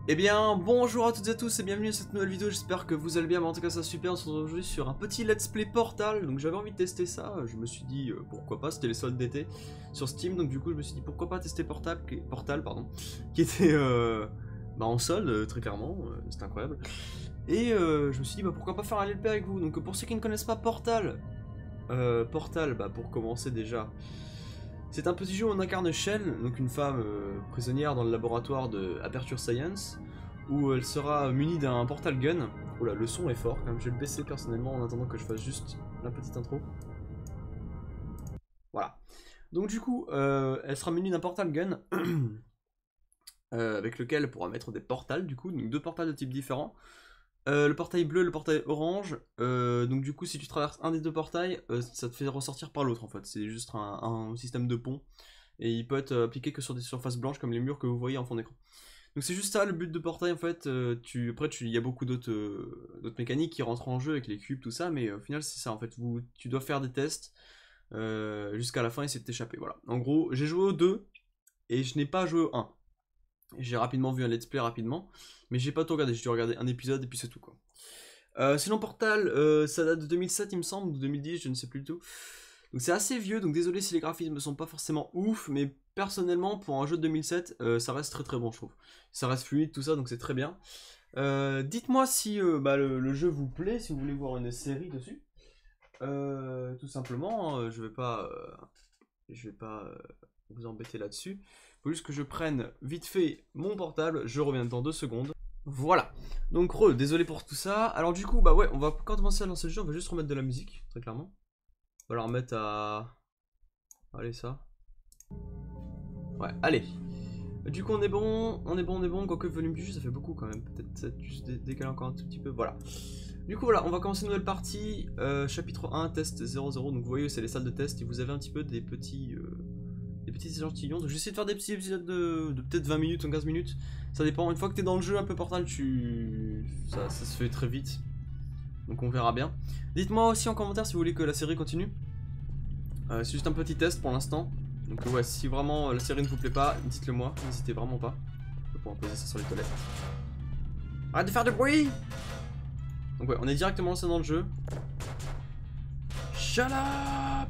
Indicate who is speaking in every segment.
Speaker 1: Eh bien, bonjour à toutes et à tous et bienvenue à cette nouvelle vidéo, j'espère que vous allez bien, mais en tout cas ça super, on se retrouve aujourd'hui sur un petit let's play Portal, donc j'avais envie de tester ça, je me suis dit pourquoi pas, c'était les soldes d'été sur Steam, donc du coup je me suis dit pourquoi pas tester Portal, qui était en solde très clairement, c'était incroyable, et je me suis dit pourquoi pas faire un let's play avec vous, donc pour ceux qui ne connaissent pas Portal, pour commencer déjà... C'est un petit jeu où on incarne Shell, donc une femme prisonnière dans le laboratoire de Aperture Science, où elle sera munie d'un portal gun. Oula, le son est fort quand même, je vais le baisser personnellement en attendant que je fasse juste la petite intro. Voilà. Donc du coup, elle sera munie d'un portal gun, avec lequel elle pourra mettre des portals du coup, donc deux portals de type différents. Le portail bleu et le portail orange, donc du coup si tu traverses un des deux portails, ça te fait ressortir par l'autre en fait, c'est juste un système de pont, et il peut être appliqué que sur des surfaces blanches comme les murs que vous voyez en fond d'écran. Donc c'est juste ça le but de portail en fait, il y a beaucoup d'autres mécaniques qui rentrent en jeu avec les cubes tout ça, mais au final c'est ça en fait, tu dois faire des tests jusqu'à la fin et essayer de t'échapper, voilà. En gros j'ai joué au 2 et je n'ai pas joué au 1. J'ai rapidement vu un let's play rapidement, mais j'ai pas tout regardé, j'ai dû regarder un épisode et puis c'est tout quoi. Sinon Portal, ça date de 2007 il me semble, ou 2010, je ne sais plus du tout. Donc c'est assez vieux, donc désolé si les graphismes ne sont pas forcément ouf, mais personnellement pour un jeu de 2007, ça reste très très bon je trouve. Ça reste fluide tout ça, donc c'est très bien. Dites-moi si le jeu vous plaît, si vous voulez voir une série dessus. Tout simplement, je vais pas vous embêter là-dessus. Faut juste que je prenne vite fait mon portable, je reviens dans 2 secondes. Voilà, donc désolé pour tout ça. Alors du coup, on va commencer à lancer le jeu, on va juste remettre de la musique, très clairement. On va la remettre à... Allez ça. Ouais, allez. Du coup on est bon, quoique le volume du jeu ça fait beaucoup quand même. Peut-être juste décaler encore un tout petit peu, voilà. Du coup voilà, on va commencer une nouvelle partie, chapitre 1, test 00, donc vous voyez c'est les salles de test et vous avez un petit peu des petits échantillons, donc j'essaie de faire des petits épisodes de peut-être 20 minutes ou 15 minutes, ça dépend, une fois que t'es dans le jeu un peu Portal, ça se fait très vite, donc on verra bien. Dites-moi aussi en commentaire si vous voulez que la série continue, c'est juste un petit test pour l'instant, donc ouais, si vraiment la série ne vous plaît pas, dites-le moi, n'hésitez vraiment pas, je vais pouvoir poser ça sur les toilettes. Arrête de faire de bruit! Donc ouais, on est directement lancé dans le jeu. Shut up!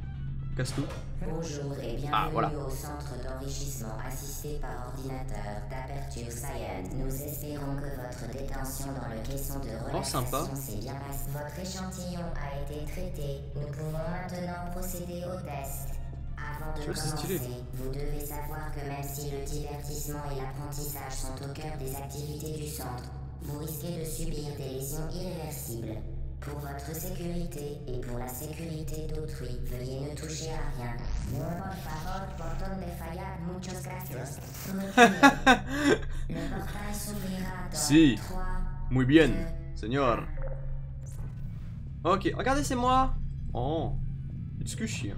Speaker 1: Casse tout.
Speaker 2: Bonjour et bienvenue au centre d'enrichissement assisté par ordinateur d'Aperture Science. Nous espérons que votre détention dans le caisson de relaxation s'est bien passée. Votre échantillon a été traité. Nous pouvons maintenant procéder au test. Avant de commencer, vous devez savoir que même si le divertissement et l'apprentissage sont au cœur des activités du centre, vous risquez de subir des lésions irréversibles. Pour votre sécurité et pour la sécurité d'autrui, veuillez ne toucher à rien. Le portail s'ouvrira dans
Speaker 1: Si,
Speaker 2: 3,
Speaker 1: muy bien,
Speaker 2: 2,
Speaker 1: señor. Ok, regardez, c'est moi. Oh, it's cushy.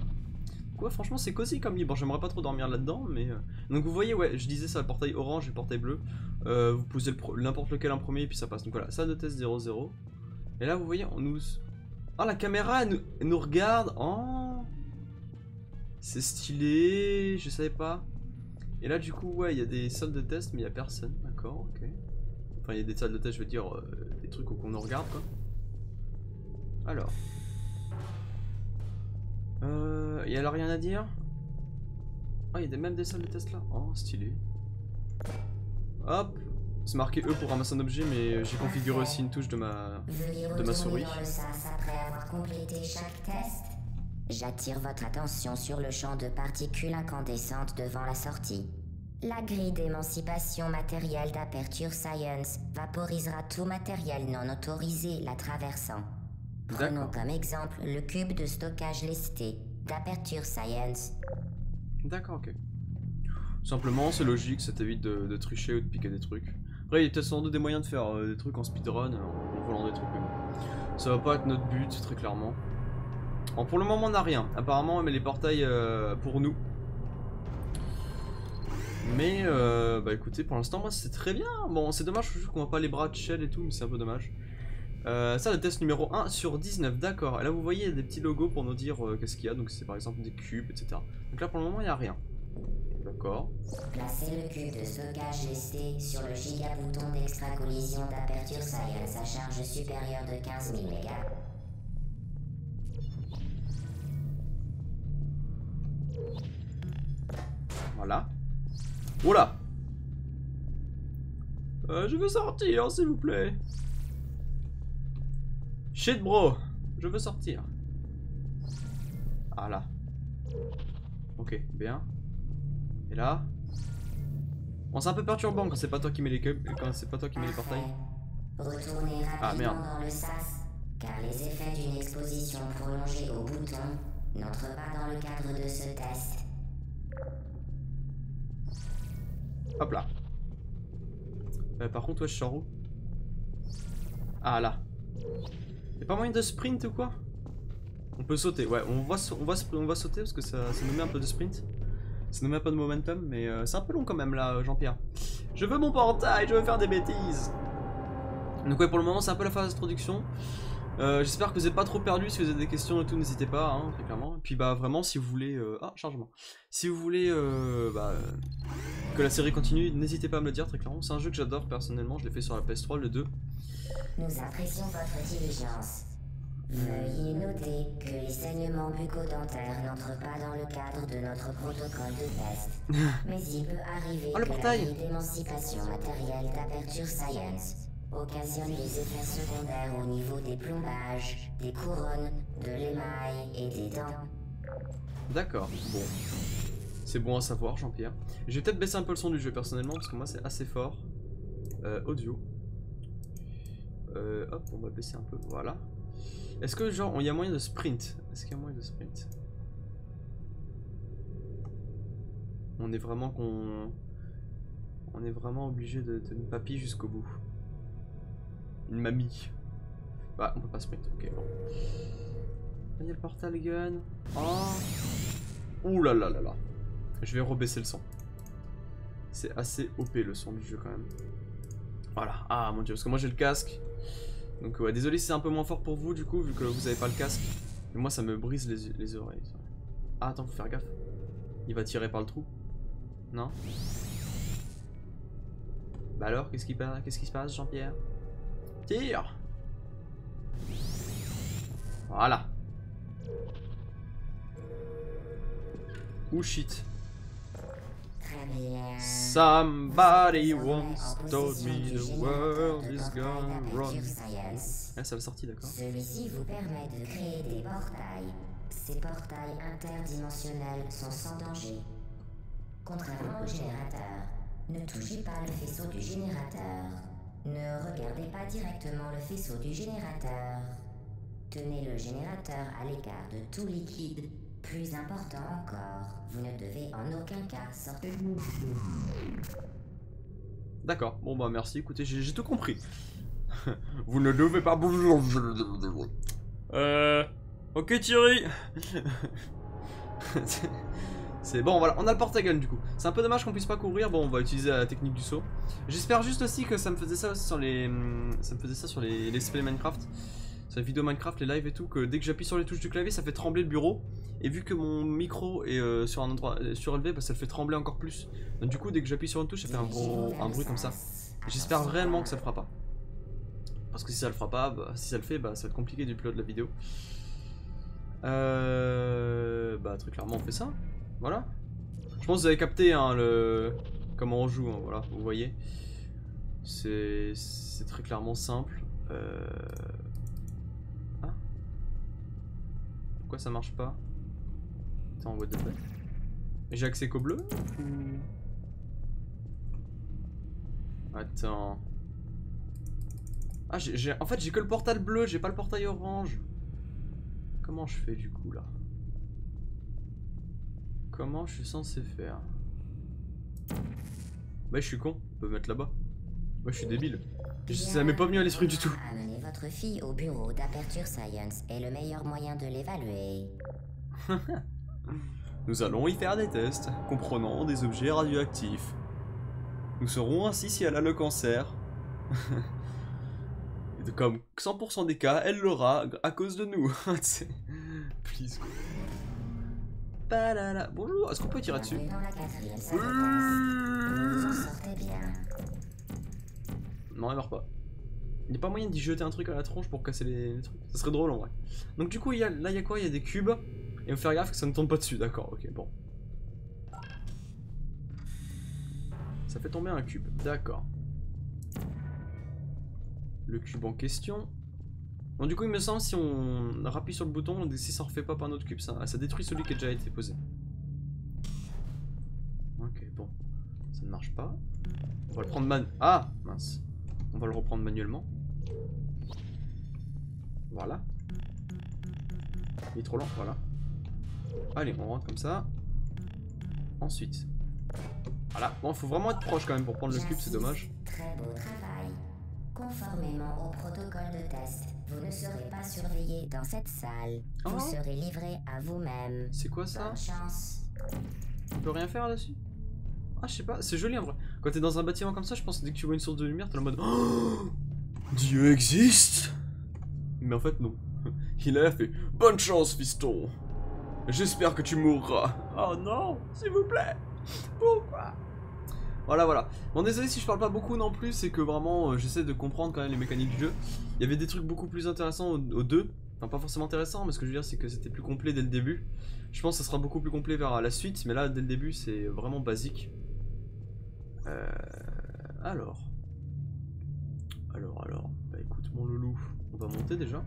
Speaker 1: Quoi, franchement, c'est cosy comme lit. Bon, j'aimerais pas trop dormir là-dedans, mais... Donc vous voyez, ouais, je disais ça, le portail orange et le portail bleu. Vous posez n'importe lequel en premier et puis ça passe. Donc voilà, salle de test 00. Et là, vous voyez, on nous... Oh, la caméra, elle nous regarde. Oh, c'est stylé. Je savais pas. Et là, du coup, ouais, il y a des salles de test, mais il y a personne. D'accord, ok. Enfin, il y a des salles de test, je veux dire, des trucs où on nous regarde, quoi. Alors. Il y a là rien à dire. Oh, il y a même des salles de test là. Oh, stylé. Hop. C'est marqué E pour ramasser un objet, mais j'ai configuré aussi une touche de ma souris.
Speaker 2: dans le sas après avoir complété chaque test. J'attire votre attention sur le champ de particules incandescentes devant la sortie. La grille d'émancipation matérielle d'Aperture Science vaporisera tout matériel non autorisé la traversant. Prenons comme exemple le cube de stockage lesté d'Aperture Science.
Speaker 1: D'accord, ok. Simplement, c'est logique, ça t'évite de tricher ou de piquer des trucs. Après, il y a peut-être sans doute des moyens de faire des trucs en speedrun, en volant des trucs, mais bon. Ça va pas être notre but, très clairement. Bon, pour le moment, on n'a rien. Apparemment, on met les portails pour nous. Mais, écoutez, pour l'instant, moi, c'est très bien. Bon, c'est dommage qu'on voit pas les bras de Shell et tout, mais c'est un peu dommage. Ça, le test numéro 1 sur 19, d'accord. Et là, vous voyez, il y a des petits logos pour nous dire qu'est-ce qu'il y a. Donc, c'est par exemple des cubes, etc. Donc là, pour le moment, il n'y a rien. D'accord.
Speaker 2: Placez le cube de stockage GST sur le giga-bouton d'extra-collision d'Aperture Science à charge supérieure de 15 000 mégas.
Speaker 1: Voilà. Oula. Je veux sortir, s'il vous plaît. Shit, bro. Je veux sortir. Ah là. Ok, bien. Et là. Bon, c'est un peu perturbant quand c'est pas toi qui mets les cubes, quand c'est pas toi qui mets les portails.
Speaker 2: Retournez rapidement dans le sas, car les effets d'une exposition prolongée au bouton n'entrent pas dans le cadre de ce test.
Speaker 1: Hop là. Par contre, ouais, je sors où? Ah là. Y'a pas moyen de sprint ou quoi? On peut sauter, ouais, on va sauter parce que ça nous met un peu de sprint. Ça nous met un peu de momentum, mais c'est un peu long quand même là, Jean-Pierre. Je veux mon portail, je veux faire des bêtises. Donc ouais, pour le moment c'est un peu la phase d'introduction. J'espère que vous n'êtes pas trop perdu. Si vous avez des questions et tout, n'hésitez pas, hein, très clairement. Et puis bah vraiment, si vous voulez... Ah, chargement. Si vous voulez que la série continue, n'hésitez pas à me le dire, très clairement. C'est un jeu que j'adore personnellement, je l'ai fait sur la PS3, le 2.
Speaker 2: Nous apprécions votre diligence. Veuillez noter que les saignements bucco-dentaires n'entrent pas dans le cadre de notre protocole de test. Mais il peut arriver que la d'émancipation matérielle d'Aperture Science occasionne des effets secondaires au niveau des plombages, des couronnes, de l'émail et des dents.
Speaker 1: D'accord, bon. C'est bon à savoir, Jean-Pierre. Je vais peut-être baisser un peu le son du jeu personnellement, parce que moi c'est assez fort. Audio. Hop, on va baisser un peu, voilà. Est-ce que genre, il y a moyen de sprint? Est-ce qu'il y a moyen de sprint? On est vraiment On est vraiment obligé de une papille jusqu'au bout. Une mamie. Bah, on peut pas sprint, ok, bon. Il y a le portal gun. Oh. Ouh là là là là. Je vais rebaisser le son. C'est assez OP le son du jeu quand même. Voilà. Ah mon dieu, parce que moi j'ai le casque. Donc ouais, désolé si c'est un peu moins fort pour vous du coup, vu que vous avez pas le casque. Mais moi ça me brise les oreilles. Ah attends, faut faire gaffe. Il va tirer par le trou. Non? Bah alors, qu'est-ce qui se passe, Jean-Pierre? Tire! Voilà. Oh shit. Somebody once told me the world is gonna run. Ah, ça va sortir, d'accord.
Speaker 2: Celui-ci vous permet de créer des portails. Ces portails interdimensionnels sont sans danger. Contrairement au générateur, ne touchez pas le faisceau du générateur. Ne regardez pas directement le faisceau du générateur. Tenez le générateur à l'écart de tout liquide. Plus important encore, vous ne devez en aucun cas sortir.
Speaker 1: D'accord, bon bah merci, écoutez, j'ai tout compris. Vous ne devez pas bouger. Ok Thierry. C'est bon, voilà, on a le portail du coup. C'est un peu dommage qu'on puisse pas courir, bon on va utiliser la technique du saut. J'espère juste aussi que ça me faisait ça aussi sur les... Ça me faisait ça sur les let's play Minecraft. Sur les vidéos Minecraft, les lives et tout, que dès que j'appuie sur les touches du clavier, ça fait trembler le bureau. Et vu que mon micro est sur un endroit surélevé, bah, ça le fait trembler encore plus. Donc du coup, dès que j'appuie sur une touche, ça fait un bruit comme ça. J'espère réellement que ça le fera pas. Parce que si ça le fera pas, bah, si ça le fait, bah, ça va être compliqué d'upload la vidéo. Bah très clairement on fait ça. Voilà. Je pense que vous avez capté hein, comment on joue, hein, voilà, vous voyez. C'est très clairement simple. Ah. Pourquoi ça marche pas? Attends, what the fuck? J'ai accès qu'au bleu ou... Attends. Ah, en fait j'ai que le portail bleu, j'ai pas le portail orange. Comment je fais du coup là? Comment je suis censé faire? Bah je suis con, on peut mettre là-bas. Moi je suis débile. Ça m'est pas venu à l'esprit du tout.
Speaker 2: Amener votre fille au bureau d'Aperture Science est le meilleur moyen de l'évaluer.
Speaker 1: Nous allons y faire des tests comprenant des objets radioactifs. Nous saurons ainsi si elle a le cancer. comme 100% des cas, elle l'aura à cause de nous. Please. Palala. Bonjour, est-ce qu'on peut tirer dessus? Non, elle meurt pas. Il n'y a pas moyen d'y jeter un truc à la tronche pour casser les trucs. Ça serait drôle en vrai. Donc du coup, là il y a quoi? Il y a des cubes. Et faut faire gaffe que ça ne tombe pas dessus. D'accord, ok, bon. Ça fait tomber un cube. D'accord. Le cube en question. Bon, du coup, il me semble si on rappuie sur le bouton, si ça refait pas par notre cube, ça détruit celui qui a déjà été posé. Ok, bon. Ça ne marche pas. On va le prendre Ah, mince. On va le reprendre manuellement. Voilà. Il est trop lent, voilà. Allez, on rentre comme ça. Ensuite. Voilà. Bon, il faut vraiment être proche quand même pour prendre le cube, c'est dommage.
Speaker 2: Très beau travail. Conformément au protocole de test, vous ne serez pas surveillé dans cette salle. Vous serez livré à vous-même.
Speaker 1: C'est quoi ça?
Speaker 2: Bonne chance.
Speaker 1: On peut rien faire là-dessus? Ah, je sais pas, c'est joli en vrai. Quand t'es dans un bâtiment comme ça, je pense que dès que tu vois une source de lumière, t'es en mode oh, Dieu existe. Mais en fait, non. Il a fait bonne chance, fiston. J'espère que tu mourras. Oh non, s'il vous plaît. Pourquoi? Voilà, voilà. Bon, désolé si je parle pas beaucoup non plus, c'est que vraiment j'essaie de comprendre quand même les mécaniques du jeu. Il y avait des trucs beaucoup plus intéressants au 2. Enfin, pas forcément intéressants, mais ce que je veux dire, c'est que c'était plus complet dès le début. Je pense que ça sera beaucoup plus complet vers la suite, mais là, dès le début, c'est vraiment basique. Alors. Bah écoute, mon loulou, on va monter déjà.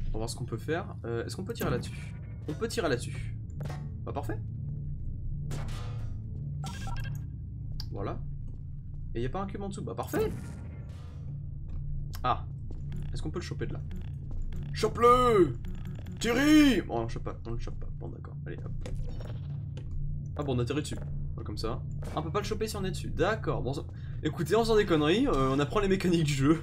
Speaker 1: On va voir ce qu'on peut faire. Est-ce qu'on peut tirer là-dessus? On peut tirer là-dessus. Bah parfait. Voilà. Et il n'y a pas un cube en dessous. Bah parfait. Ah. Est-ce qu'on peut le choper de là? Chope-le! Thierry! Bon, on le chope pas. On le chope pas. Bon, d'accord. Allez, hop. Ah bon, on a tiré dessus. Comme ça. Ah, on peut pas le choper si on est dessus. D'accord. Bon, écoutez, on faisant des conneries. On apprend les mécaniques du jeu.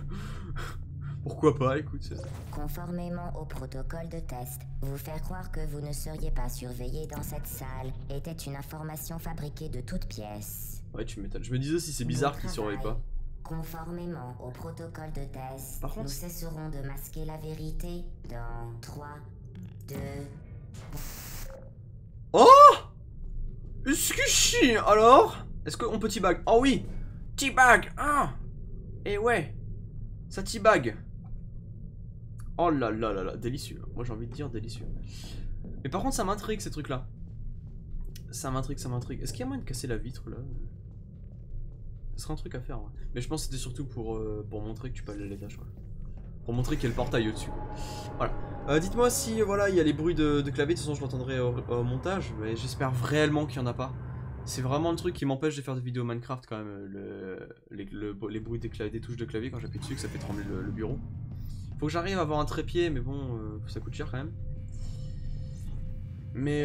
Speaker 1: Pourquoi pas, écoute.
Speaker 2: Conformément au protocole de test, vous faire croire que vous ne seriez pas surveillé dans cette salle était une information fabriquée de toutes pièces.
Speaker 1: Ouais, tu m'étonnes. Je me disais si c'est bizarre qu'ils surveillent pas.
Speaker 2: Conformément au protocole de test,
Speaker 1: par contre,
Speaker 2: nous cesserons de masquer la vérité dans 3, 2...
Speaker 1: Oh! Excuse alors? Est-ce qu'on peut teabag? Oh oui! Teabag! Ah! Et ouais! Ça teabag! Oh là là là là, délicieux. Moi j'ai envie de dire délicieux. Mais par contre ça m'intrigue ces trucs là. Ça m'intrigue, ça m'intrigue. Est-ce qu'il y a moyen de casser la vitre là? Ce serait un truc à faire, ouais. Mais je pense que c'était surtout pour montrer que tu peux aller à l'étage, ouais. Pour montrer qu'il y a le portail au-dessus. Voilà. Dites-moi si voilà il y a les bruits de clavier, de toute façon je l'entendrai au montage, mais j'espère réellement qu'il n'y en a pas. C'est vraiment le truc qui m'empêche de faire des vidéos Minecraft quand même, les bruits des touches de clavier quand j'appuie dessus, que ça fait trembler le bureau. Faut que j'arrive à avoir un trépied, mais bon, ça coûte cher quand même. Mais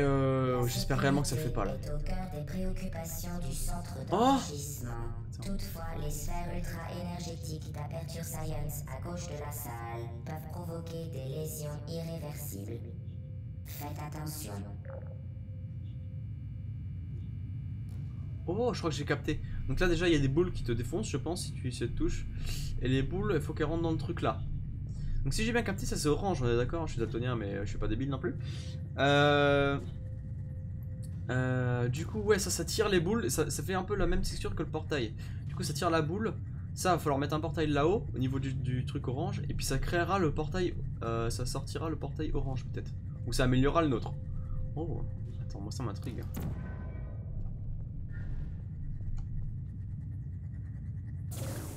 Speaker 1: j'espère réellement que ça le fait pas là.
Speaker 2: Au cœur des préoccupations du centre d'enrichissement. Toutefois, les sphères ultra-énergétiques d'Aperture Science à gauche de la salle peuvent provoquer des lésions irréversibles. Faites attention.
Speaker 1: Oh, je crois que j'ai capté. Donc là déjà il y a des boules qui te défoncent, je pense, si tu utilises cette touche. Et les boules, il faut qu'elles rentrent dans le truc là. Donc si j'ai bien capté, ça c'est orange, on est d'accord, je suis daltonien mais je suis pas débile non plus. Du coup ouais, ça tire les boules, ça fait un peu la même texture que le portail. Du coup ça tire la boule, ça va falloir mettre un portail là-haut, au niveau du truc orange. Et puis ça créera le portail, ça sortira le portail orange peut-être. Ou ça améliorera le nôtre. Oh, attends, moi ça m'intrigue.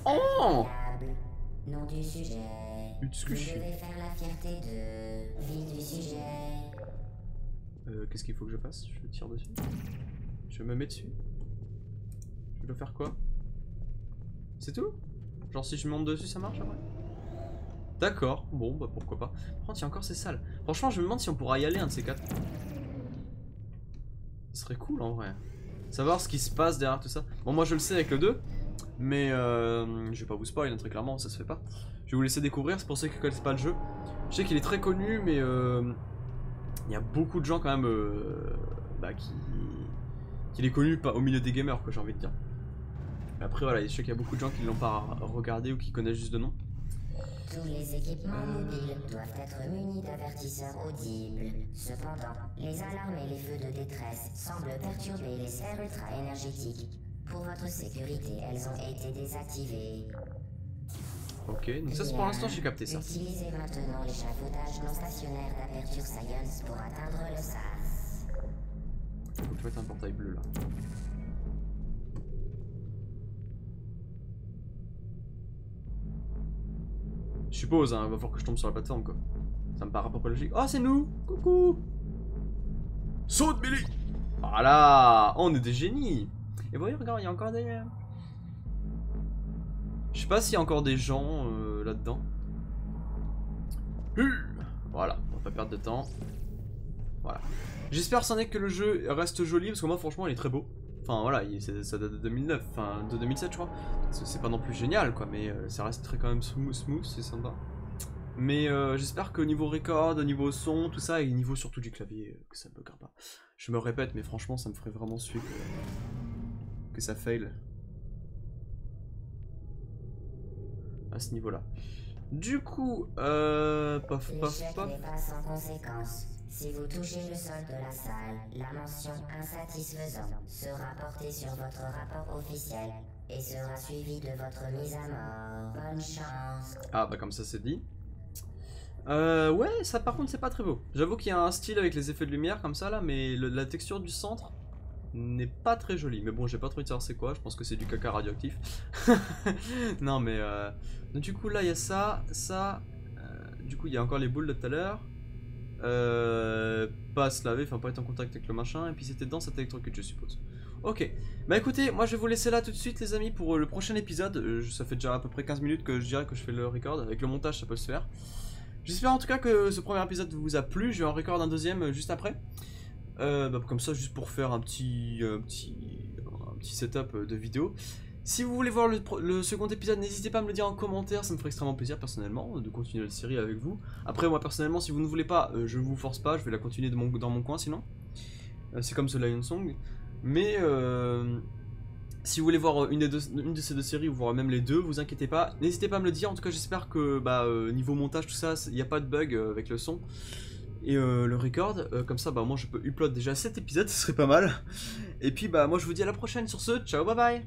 Speaker 1: Oh!
Speaker 2: Nom du sujet. Vous devez faire la fierté de vie du sujet.
Speaker 1: Qu'est-ce qu'il faut que je fasse? Je tire dessus. Je me mets dessus. Je dois faire quoi? C'est tout? Genre si je monte dessus ça marche après? D'accord, bon bah pourquoi pas. Par contre il y a encore ces salles. Franchement je me demande si on pourra y aller un de ces quatre. Ce serait cool en vrai. Savoir ce qui se passe derrière tout ça. Bon moi je le sais avec le 2. Mais je vais pas vous spoil, hein, très clairement, ça se fait pas. Je vais vous laisser découvrir, c'est pour ceux qui connaissent pas le jeu. Je sais qu'il est très connu, mais il y a beaucoup de gens quand même qui l'est connu au milieu des gamers, quoi, j'ai envie de dire. Après voilà, je sais qu'il y a beaucoup de gens qui l'ont pas regardé ou qui connaissent juste de nom.
Speaker 2: Tous les équipements mobiles doivent être munis d'avertisseurs audibles. Cependant, les alarmes et les feux de détresse semblent perturber les sphères ultra-énergétiques. Pour votre sécurité, elles ont été désactivées.
Speaker 1: Ok, donc ça c'est pour l'instant j'ai capté ça.
Speaker 2: Utilisez maintenant l'échafaudage non stationnaire d'Aperture Science pour atteindre le SAS.
Speaker 1: Faut que je mette un portail bleu là. Je suppose, hein, va falloir que je tombe sur la plateforme quoi. Ça me paraît à peu près logique. Oh c'est nous! Coucou! Saute Billy! Voilà! Oh, on est des génies! Et voyez, regarde, il y a encore des... Je sais pas s'il y a encore des gens là-dedans. Voilà, on va pas perdre de temps. Voilà. J'espère sans est que le jeu reste joli, parce que moi franchement il est très beau. Enfin voilà, ça date de 2009, enfin de 2007 je crois. C'est pas non plus génial quoi, mais ça reste très quand même smooth, c'est sympa. Mais j'espère qu'au niveau record, au niveau son, tout ça, et au niveau surtout du clavier, que ça buggera pas. Je me répète, mais franchement ça me ferait vraiment suer que ça fail. À ce niveau là. Du coup, paf.
Speaker 2: L'échec n'est pas sans conséquence. Si vous touchez le sol de la salle, la mention insatisfaisant sera portée sur votre rapport officiel et sera suivie de votre mise à mort. Bonne chance.
Speaker 1: Ah bah comme ça c'est dit. Ouais, ça par contre c'est pas très beau. J'avoue qu'il y a un style avec les effets de lumière comme ça là, mais la texture du centre n'est pas très jolie. Mais bon, j'ai pas trop de savoir c'est quoi, je pense que c'est du caca radioactif. Non mais donc, du coup là il y a ça. Du coup il y a encore les boules de tout à l'heure. Pas se laver, enfin pas être en contact avec le machin. Et puis c'était dans cet électrocute je suppose. Ok, bah écoutez, moi je vais vous laisser là tout de suite les amis pour le prochain épisode. Ça fait déjà à peu près 15 minutes que je dirais que je fais le record. Avec le montage ça peut se faire. J'espère en tout cas que ce premier épisode vous a plu. Je vais en record un deuxième juste après. Bah, comme ça juste pour faire un petit setup de vidéo. Si vous voulez voir le second épisode, n'hésitez pas à me le dire en commentaire, ça me ferait extrêmement plaisir personnellement de continuer la série avec vous. Après moi personnellement, si vous ne voulez pas, je vous force pas, je vais la continuer dans mon coin sinon. C'est comme ce Lion Song. Mais si vous voulez voir une de ces deux séries ou voir même les deux, vous inquiétez pas, n'hésitez pas à me le dire. En tout cas j'espère que niveau montage tout ça, il n'y a pas de bug avec le son. Et le record, comme ça bah moi je peux upload déjà cet épisode, ce serait pas mal. Et puis bah moi je vous dis à la prochaine sur ce, ciao bye bye.